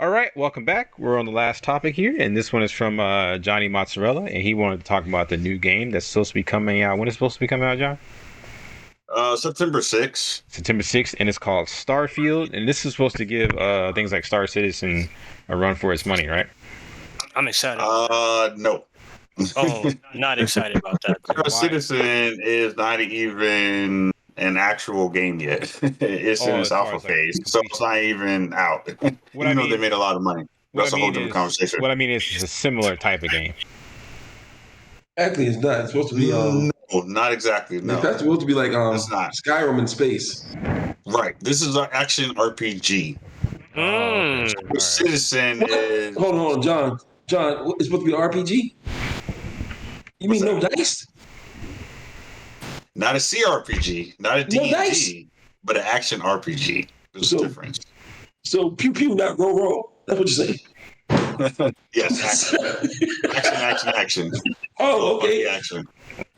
All right, welcome back. We're on the last topic here, and this one is from Johnny Mozzarella, and he wanted to talk about the new game that's supposed to be coming out. When is it supposed to be coming out, John? September 6th. September 6th, and it's called Starfield, and this is supposed to give things like Star Citizen a run for its money, right? I'm excited. No. Oh, not excited about that. Star Citizen is not even an actual game yet. It's in its alpha phase, so it's not even out. Even though they made a lot of money. That's a whole different conversation. What I mean is it's a similar type of game. Actually, it's not. It's supposed to be no, not exactly. No, that's supposed to be like it's not. Skyrim in space. Right. This is an action RPG. Citizen is. Hold on, John. John, it's supposed to be an RPG. You mean no dice? Not a CRPG, not a D&D, but an action RPG. There's a difference. So pew pew, not roll roll. That's what you're saying. Yes, action. Oh, okay. Action.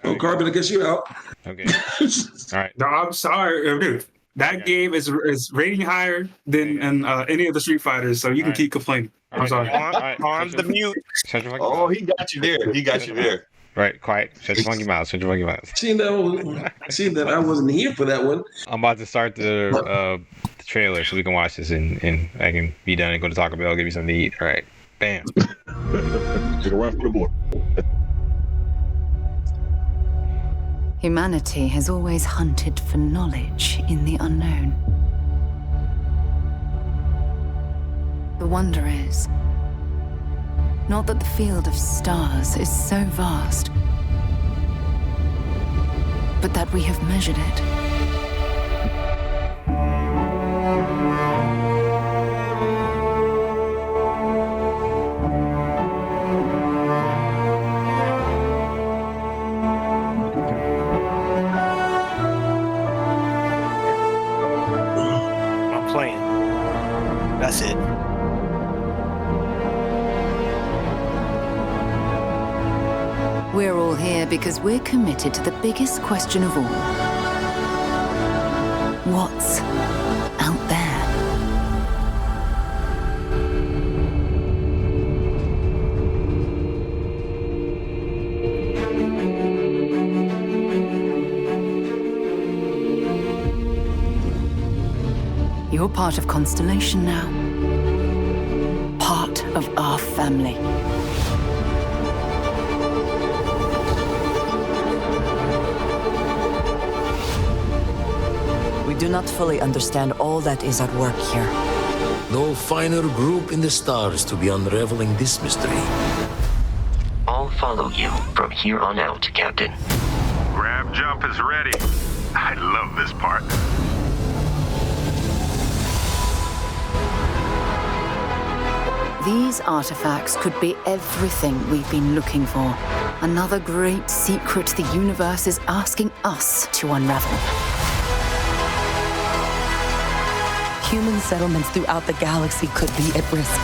Oh, Carbon, I guess you're out. Okay. All right. No, I'm sorry, dude. That game is rating higher than any of the Street Fighters, so you can keep complaining. I'm sorry. On the mute. Oh, he got you there. Right, quiet. Shut your funky mouth. Seeing that I wasn't here for that one. I'm about to start the trailer so we can watch this and I can be done and go to Taco Bell, give you something to eat. All right, bam. Get around for the board. Humanity has always hunted for knowledge in the unknown. The wonder is not that the field of stars is so vast, but that we have measured it. I'm playing. That's it. We're all here because we're committed to the biggest question of all. What's out there? You're part of Constellation now. Part of our family. We do not fully understand all that is at work here. No finer group in the stars to be unraveling this mystery. I'll follow you from here on out, Captain. Grab jump is ready. I love this part. These artifacts could be everything we've been looking for. Another great secret the universe is asking us to unravel. Human settlements throughout the galaxy could be at risk.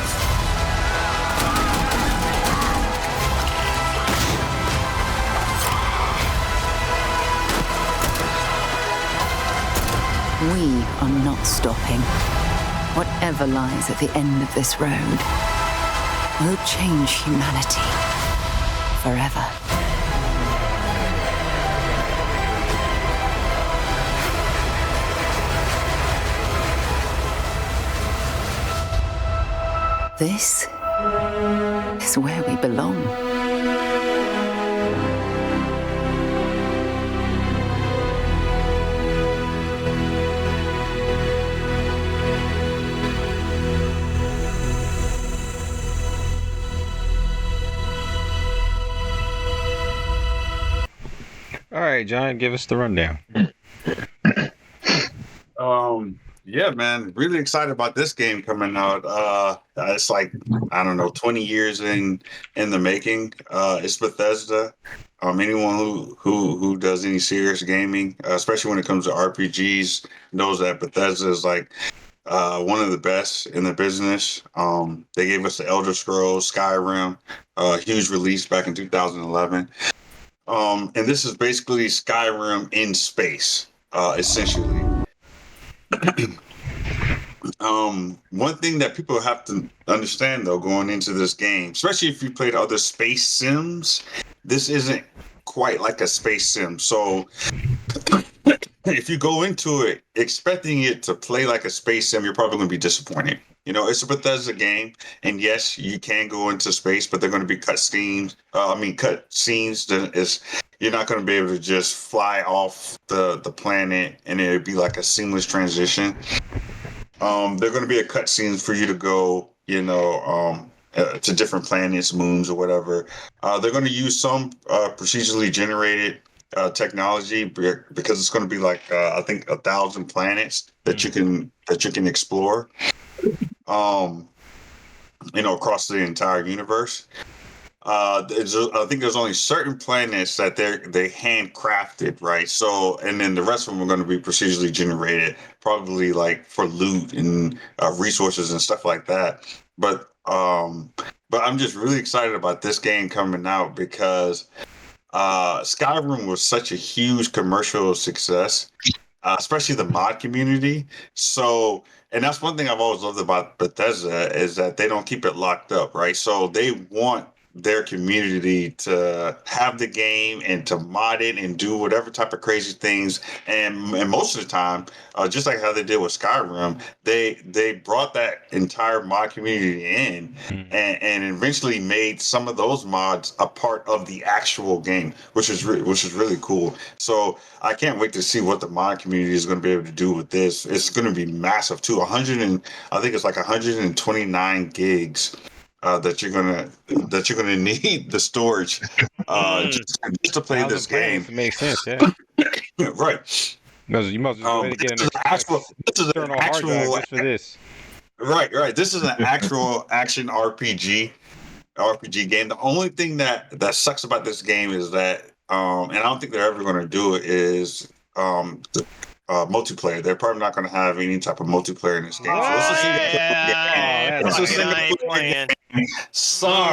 We are not stopping. Whatever lies at the end of this road will change humanity forever. This is where we belong. All right, John, give us the rundown. Yeah, man, really excited about this game coming out. It's like, I don't know, 20 years in the making. It's Bethesda. Anyone who does any serious gaming, especially when it comes to RPGs, knows that Bethesda is like one of the best in the business. They gave us the Elder Scrolls, Skyrim, huge release back in 2011. And this is basically Skyrim in space, essentially. One thing that people have to understand, though, going into this game, especially if you played other space sims, this isn't quite like a space sim. So if you go into it expecting it to play like a space sim, you're probably going to be disappointed. You know, it's a Bethesda game, and yes, you can go into space, but they're going to be cut scenes. Cut scenes. You're not going to be able to just fly off the planet, and it'd be like a seamless transition. They're going to be a cut scenes for you to go, to different planets, moons, or whatever. They're going to use some procedurally generated technology because it's going to be like I think 1,000 planets that you can explore. Across the entire universe. I think there's only certain planets that they handcrafted, right? So, and then the rest of them are going to be procedurally generated, probably like for loot and resources and stuff like that. But I'm just really excited about this game coming out because Skyrim was such a huge commercial success, especially the mod community. So, and that's one thing I've always loved about Bethesda is that they don't keep it locked up, right? So they want their community to have the game and to mod it and do whatever type of crazy things. And most of the time, just like how they did with Skyrim, they brought that entire mod community in and eventually made some of those mods a part of the actual game, which is really cool. So I can't wait to see what the mod community is going to be able to do with this. It's going to be massive too. I think it's like 129 gigs. That you're gonna need the storage just to play this game. Makes sense, yeah. Right. You must get this is an actual hard drive just for this. Right. This is an actual action RPG game. The only thing that sucks about this game is that, and I don't think they're ever going to do it, is multiplayer. They're probably not going to have any type of multiplayer in this game. So it's a single player game. Sorry,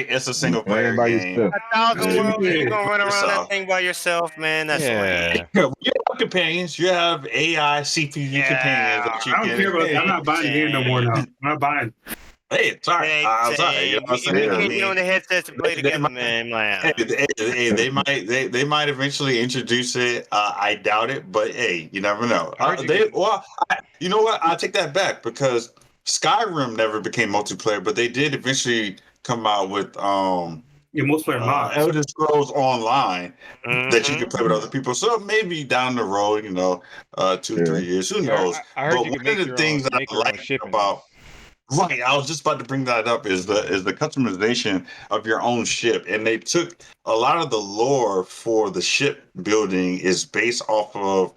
it's a single player game. 1,000 worlds, you're gonna run around that thing by yourself, man. That's lame. You have companions. You have AI CPU companions that you I don't care about that. I'm not buying the game no more now. I'm not buying. Hey, sorry. I'm sorry. You know what I'm saying? You get on the headsets to play together, man. They might eventually introduce it. I doubt it, but hey, you never know. You know what? I take that back because Skyrim never became multiplayer, but they did eventually come out with multiplayer mods. Elder Scrolls Online that you can play with other people. So maybe down the road, 2-3 years, who knows? I heard but you one can of the things that I like about right, I was just about to bring that up is the customization of your own ship, and they took a lot of the lore for the ship building is based off of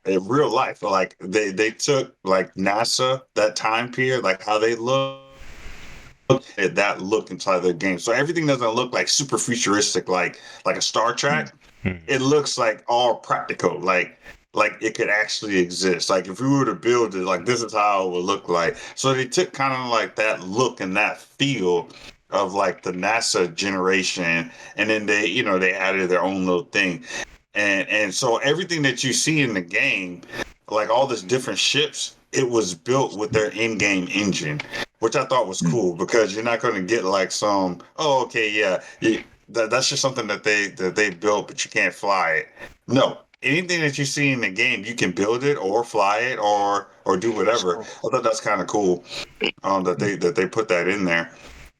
in real life. Like they took like NASA, that time period, like how they look at that look inside their game. So everything doesn't look like super futuristic like a Star Trek. It looks like all practical, like it could actually exist. Like if we were to build it, like this is how it would look like. So they took kind of like that look and that feel of like the NASA generation, and then they added their own little thing. And so everything that you see in the game, like all these different ships, it was built with their in-game engine, which I thought was cool because you're not going to get like that's just something that they built, but you can't fly it. No, anything that you see in the game, you can build it or fly it or do whatever. I thought that's kind of cool that they put that in there.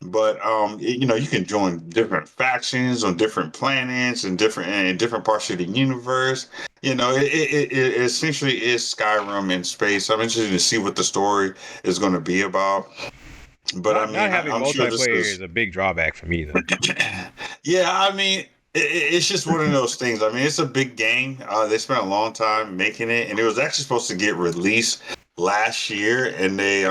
But you can join different factions on different planets and different parts of the universe. It essentially is Skyrim in space. I'm interested to see what the story is going to be about. But not having multiplayer is a big drawback for me, though. Yeah, I mean, it's just one of those things. I mean, it's a big game. They spent a long time making it, and it was actually supposed to get released last year, and they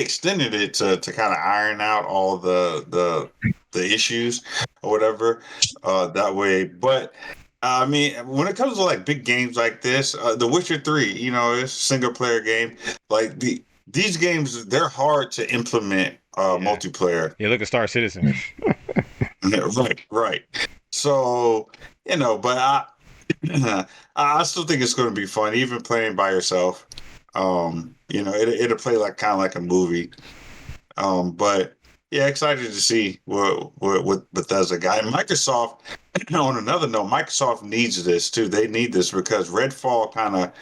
extended it to kind of iron out all the issues or whatever that way. But I mean, when it comes to like big games like this, The Witcher 3, it's a single player game. Like these games, they're hard to implement multiplayer. Yeah, look at Star Citizen. Right. So but I still think it's going to be fun, even playing by yourself. It'll play like kind of like a movie. But yeah, excited to see what Bethesda got. And Microsoft, on another note, Microsoft needs this too. They need this because Redfall kind of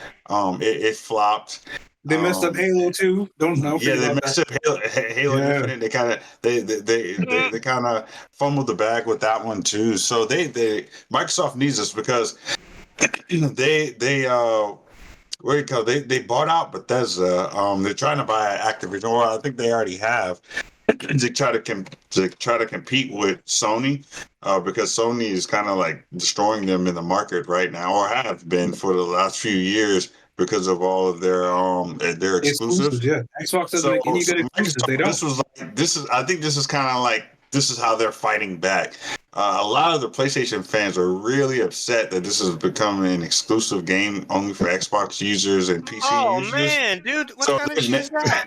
it flopped. They messed up Halo too. Don't know. Yeah, they messed up Halo Infinite. They kind of they kind of fumbled the bag with that one too. So they Microsoft needs this because they what do you call it? They bought out Bethesda. They're trying to buy Activision. Well, I think they already have. to try to compete with Sony, because Sony is kind of like destroying them in the market right now, or have been for the last few years because of all of their exclusives. Yeah, Xbox doesn't make any good exclusives. They don't. I think this is kind of like this is how they're fighting back. A lot of the PlayStation fans are really upset that this is becoming an exclusive game only for Xbox users and PC users. Oh man, dude, what kind of shit is that?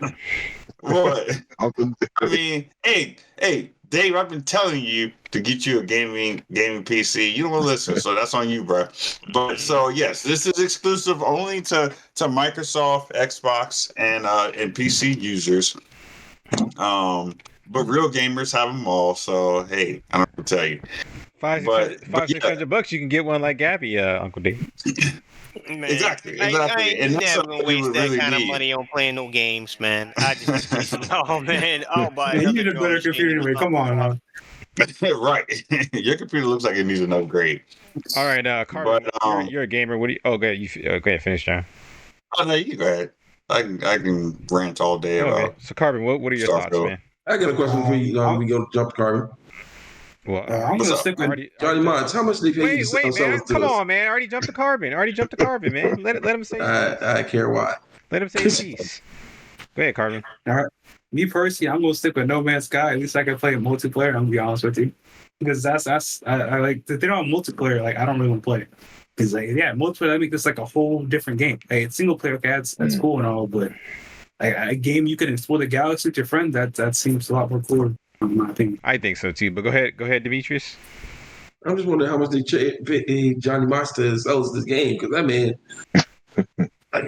What? I mean, hey, Dave, I've been telling you to get you a gaming PC. You don't want to listen, so that's on you, bro. But so yes, this is exclusive only to Microsoft, Xbox, and PC users. But real gamers have them all. So hey, I don't know what to tell you. $500-$600 you can get one like Gabby, Uncle Dave. Man, Exactly. I And ain't that's never gonna waste that kind of money on playing no games, man. I just, oh man, I'll buy You another need a drum better machine computer anyway. Come on, now. Right. Your computer looks like it needs an upgrade. All right, Carmen, you're a gamer. What do you? Oh, go ahead, finish, John. Oh no, you go ahead. I can rant all day about. So, Carmen, what are your thoughts, man? I got a question for you. We go jump to Carmen. Well, I'm gonna stick with Johnny Mons. How much they pay you to wait, sell man. this to Come us? on, man. I already jumped to Carbon, man. Let him say. I care why. Let him say his piece. Go ahead, Carbon. All right. Me personally, I'm gonna stick with No Man's Sky. At least I can play multiplayer. I'm gonna be honest with you, because I like if they don't have multiplayer. Like I don't really want to play it. Because like multiplayer, I make this like a whole different game. Like it's single player, that's cool and all, but like a game you can explore the galaxy with your friends. That seems a lot more cool. In my opinion. I think so too. But go ahead, Demetrius. I'm just wondering how much they pay Johnny Monster sells this game, because that man.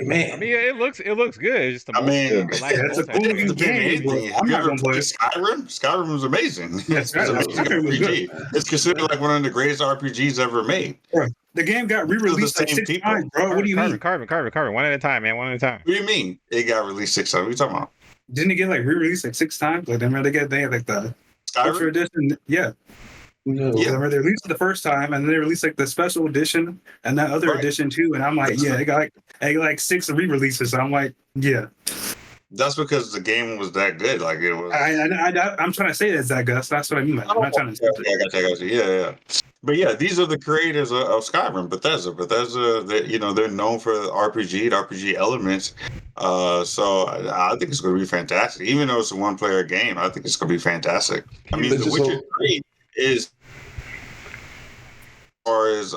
Man. I mean, it looks good. It's just it's a cool game. I'm not gonna play Skyrim. Skyrim was amazing. Yes, Skyrim was good. It's considered like one of the greatest RPGs ever made. Right. The game got re-released like 6 times, bro. What do you mean? Carbon. One at a time, man. One at a time. What do you mean? It got released 6 times. What are you talking about? Didn't it get like re-released like 6 times? Like they had like the Ultra Edition. Yeah. No. Yeah, they released it the first time, and then they released like the special edition and that other edition too. And I'm like, it got like 6 re-releases. So I'm like, yeah. That's because the game was that good. Like it was. I'm trying to say it's that good. That's what I mean. Like, I'm not trying to say I got you. Yeah. But yeah, these are the creators of Skyrim, Bethesda. They're known for RPG elements. So I think it's going to be fantastic. Even though it's a one-player game, I think it's going to be fantastic. I mean, The Witcher 3 is as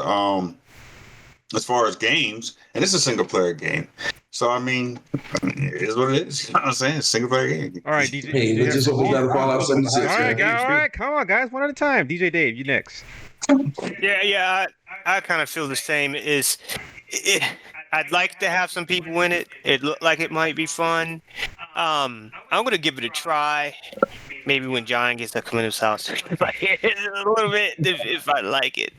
far as games, and it's a single-player game. So I mean, it is what it is. You know what I'm saying? It's a single-player game. All right, DJ. Hey, let's just hope we got to Fallout 76. All right, come on, guys, one at a time. DJ Dave, you next. Yeah, I kind of feel the same. I'd like to have some people in it. It looked like it might be fun. I'm gonna give it a try. Maybe when John gets to come in his house, a little bit. If I like it,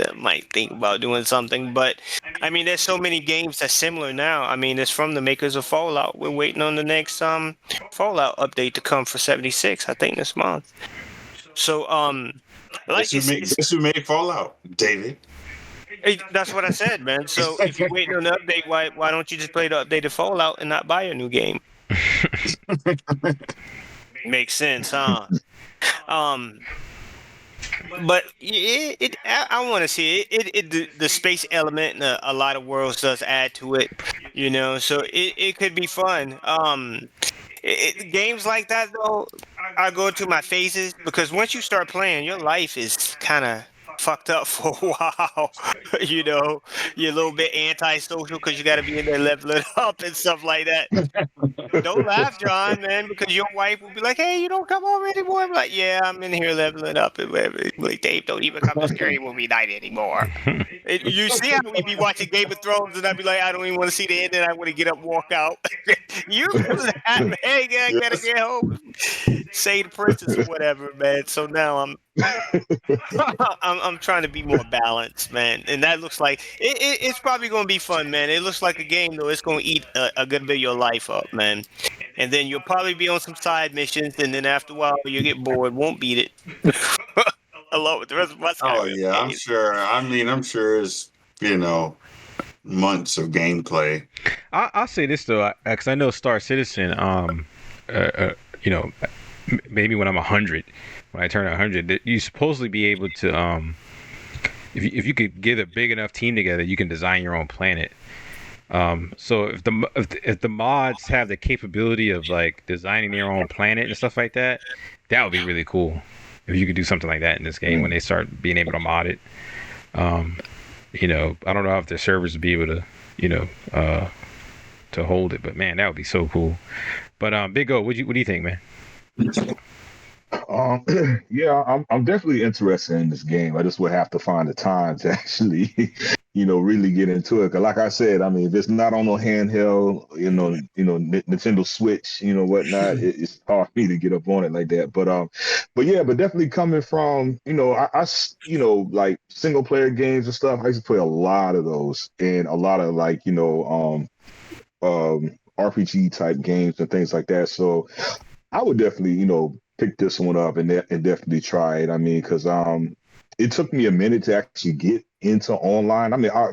I might think about doing something. But I mean, there's so many games that's similar now. I mean, it's from the makers of Fallout. We're waiting on the next Fallout update to come for 76. I think this month. So Guess who made Fallout? David. Hey, that's what I said, man. So if you're waiting on the update, why don't you just play the updated Fallout and not buy a new game? Makes sense, huh? But I want to see it. The space element and a lot of worlds does add to it, So it could be fun. Games like that though, I go to my phases because once you start playing, your life is kind of fucked up for a while. You know, you're a little bit antisocial because you got to be in there leveling up and stuff like that. Don't laugh, John, man, because your wife will be like, "Hey, you don't come home anymore." I'm like, "Yeah, I'm in here leveling up." And whatever. Like, Dave, don't even come to scary movie night anymore. You see how we be watching Game of Thrones, and I'd be like, "I don't even want to see the end," and I want to get up, and walk out. You that man, I gotta get home, say the princess or whatever, man. So now I'm trying to be more balanced, man. And that looks like it's probably going to be fun, man. It looks like a game, though. It's going to eat a good bit of your life up, man. And then you'll probably be on some side missions, and then after a while, you'll get bored, won't beat it. Along with the rest of us. Oh yeah, I'm sure. I mean, I'm sure it's months of gameplay. I'll say this though, because I know Star Citizen. Maybe when I'm 100, when I turn 100, that you supposedly be able to, if you could get a big enough team together, you can design your own planet. So if the mods have the capability of like designing their own planet and stuff like that, that would be really cool. If you could do something like that in this game when they start being able to mod it. I don't know if the servers would be able to, to hold it, but man, that would be so cool. But Big O, what do you think, man? Yeah, I'm definitely interested in this game. I just would have to find the time to actually, really get into it. 'Cause like I said, I mean, if it's not on no handheld, Nintendo Switch, whatnot, it's hard for me to get up on it like that. But definitely coming from, like single player games and stuff. I used to play a lot of those and a lot of like, RPG type games and things like that. So I would definitely, pick this one up and definitely try it. I mean, because it took me a minute to actually get into online. I mean, I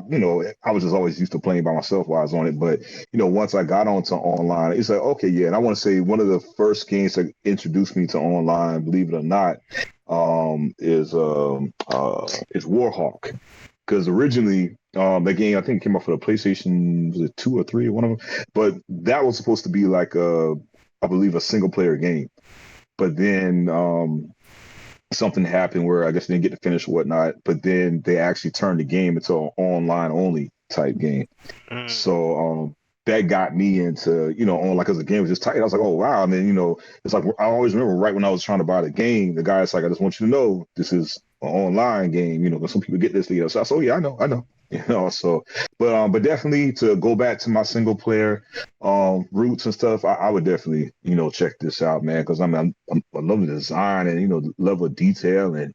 was just always used to playing by myself while I was on it. But, once I got onto online, it's like, okay, yeah. And I want to say one of the first games that introduced me to online, believe it or not, is Warhawk. Because originally, that game, I think, came out for the PlayStation, was it 2 or 3, one of them? But that was supposed to be like I believe a single player game. But then something happened where I guess they didn't get to finish or whatnot. But then they actually turned the game into an online only type game. So that got me into, because the game was just tight. I was like, oh, wow. And then, it's like, I always remember right when I was trying to buy the game, the guy's like, I just want you to know this is an online game, because some people get this together. So I said, oh, yeah, I know. So, but definitely to go back to my single player roots and stuff, I would definitely, check this out, man, because I love the design and, the level of detail and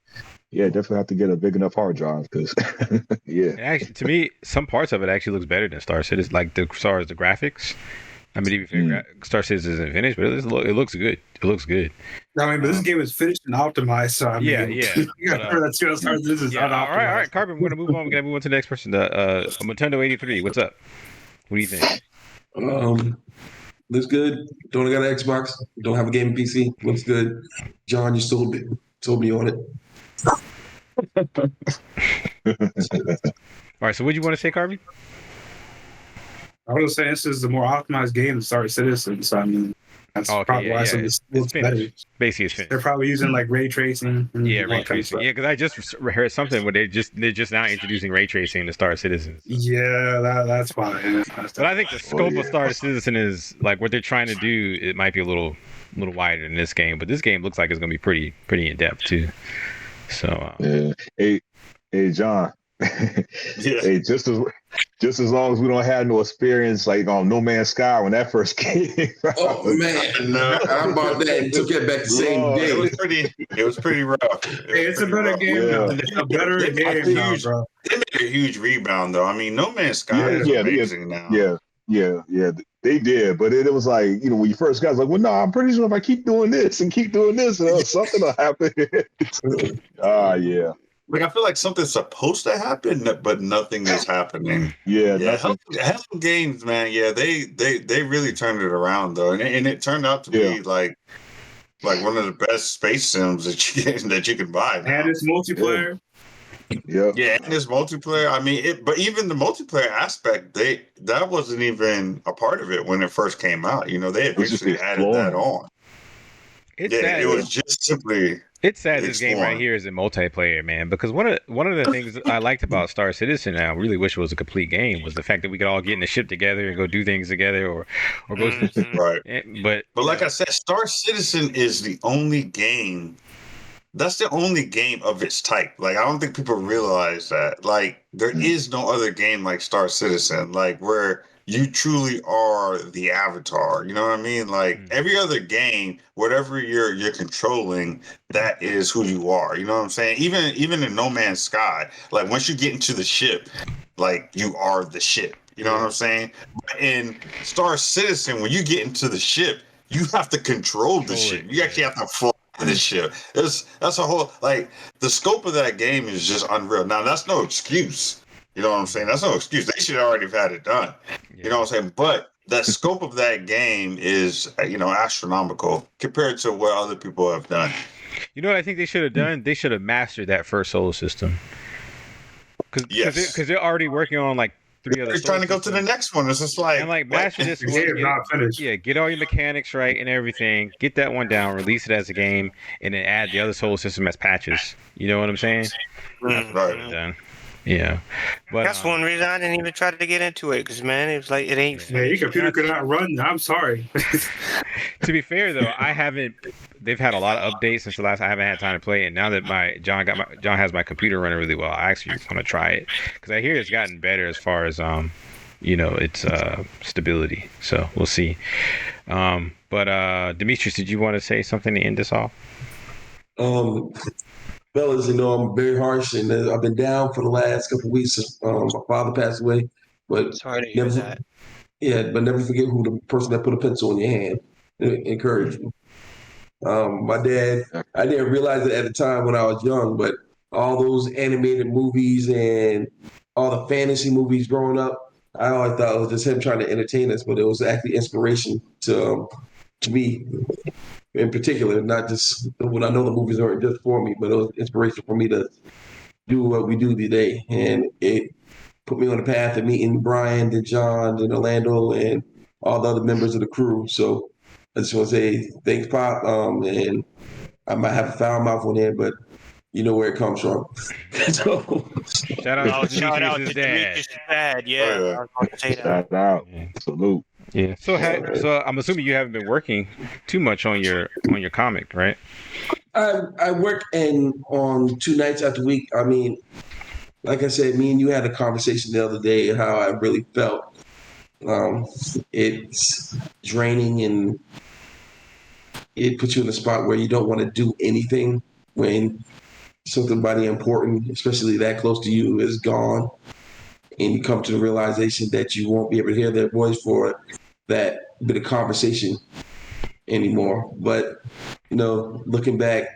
yeah, definitely have to get a big enough hard drive because yeah. And actually, to me, some parts of it actually looks better than Star Citizen, like as far as the graphics. I mean, even Star Citizen isn't finished, but it looks good. It looks good. I mean, but this game is finished and optimized, so I mean, yeah. You got to remember that too. Star Citizen is not optimized. All right, Carbon. We're gonna move on. We're gonna move on to the next person. Muntundo 83. What's up? What do you think? Looks good. Don't got an Xbox. Don't have a gaming PC. Looks good. John, you sold me on it. All right. So, what do you want to say, Carbon? I would say this is the more optimized game than Star Citizen. So I mean, that's probably why some of this looks better. Basically, it's finished. They're probably using like ray tracing. Ray tracing. Yeah, because I just heard something where they're just now introducing ray tracing to Star Citizen. Yeah, that's fine. But I think the scope of Star Citizen is like what they're trying to do. It might be a little wider than this game, but this game looks like it's going to be pretty in depth too. So hey, John. Hey, just as long as we don't have no experience like on No Man's Sky when that first came. Oh man, no, I bought that and took it back the same day. It was pretty rough. It's a better game now. It's a better game now, bro. They made a huge rebound though. I mean, No Man's Sky is amazing now. Yeah. They did, but it was like, when you first got, it's like, well, no, I'm pretty sure if I keep doing this, something will happen. Yeah. Like, I feel like something's supposed to happen, but nothing is happening. Yeah. Helm Games, man. Yeah, they really turned it around though, and it turned out to be like one of the best space sims that you can buy now. And it's multiplayer. Yeah, and it's multiplayer. I mean, but even the multiplayer aspect, that wasn't even a part of it when it first came out. They eventually added that on. It's sad. It was just simply. It's sad this game right here is in multiplayer, man. Because one of the things I liked about Star Citizen, and I really wish it was a complete game, was the fact that we could all get in the ship together and go do things together, or go. Right. But like I said, Star Citizen is the only game. That's the only game of its type. Like, I don't think people realize that. Like, there is no other game like Star Citizen. Like, where you truly are the avatar. You know what I mean? Like every other game, whatever you're controlling, that is who you are. You know what I'm saying? Even in No Man's Sky, like once you get into the ship, like you are the ship. You know what I'm saying? But in Star Citizen, when you get into the ship, you have to control the ship. You actually have to fly the ship. That's a whole, like, the scope of that game is just unreal. Now that's no excuse. You know what I'm saying? That's no excuse. They should already have had it done. You know what I'm saying? But the scope of that game is, astronomical compared to what other people have done. You know what I think they should have done? They should have mastered that first solar system. Because they're already working on like 3 other. They're trying to go to the next one. It's just like, and like master this one. Get all your mechanics right and everything. Get that one down. Release it as a game, and then add the other solar system as patches. You know what I'm saying? That's right. Done. Yeah, but that's one reason I didn't even try to get into it, because man, it was like it ain't. Yeah, your computer could not run. I'm sorry. To be fair though, I haven't. They've had a lot of updates since the last. I haven't had time to play it. And now that John has my computer running really well, I actually want to try it because I hear it's gotten better as far as its stability. So we'll see. But Demetrius, did you want to say something to end this off? Fellas, I'm very harsh, and I've been down for the last couple of weeks since my father passed away. But sorry to hear that. Yeah, but never forget who the person that put a pencil in your hand encouraged me. My dad, I didn't realize it at the time when I was young, but all those animated movies and all the fantasy movies growing up, I always thought it was just him trying to entertain us, but it was actually inspiration to me. In particular, not just when I know the movies aren't just for me, but it was inspiration for me to do what we do today. And it put me on the path of meeting Brian, and John, and Orlando, and all the other members of the crew. So I just want to say thanks, Pop. And I might have a foul mouth on there, but you know where it comes from. So, shout out to Demetrius' dad. Yeah, I was going to say that. Shout out. Salute. Yeah. So I'm assuming you haven't been working too much on your comic, right? I work on 2 nights out the week. I mean, like I said, me and you had a conversation the other day how I really felt. It's draining, and it puts you in a spot where you don't want to do anything when somebody important, especially that close to you, is gone, and you come to the realization that you won't be able to hear their voice for that bit of conversation anymore. But looking back,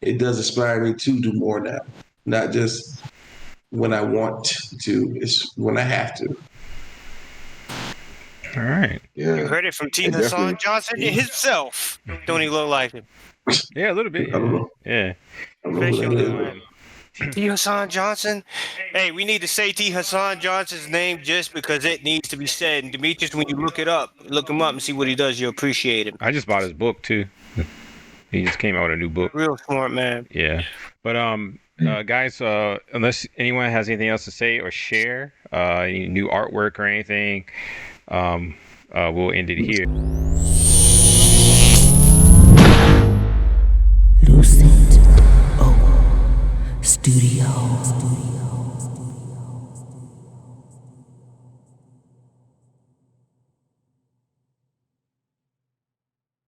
it does inspire me to do more now, not just when I want to, it's when I have to. All right. Yeah. You heard it from T. Hassan Johnson himself. Don't he look like him? Yeah, a little bit. Yeah. T. Hassan Johnson. Hey, we need to say T. Hassan Johnson's name just because it needs to be said. And Demetrius, when you look him up and see what he does, you'll appreciate him. I just bought his book too. He just came out with a new book. Real smart man. Yeah. But guys, unless anyone has anything else to say or share, any new artwork or anything, we'll end it here. Lucent Studio.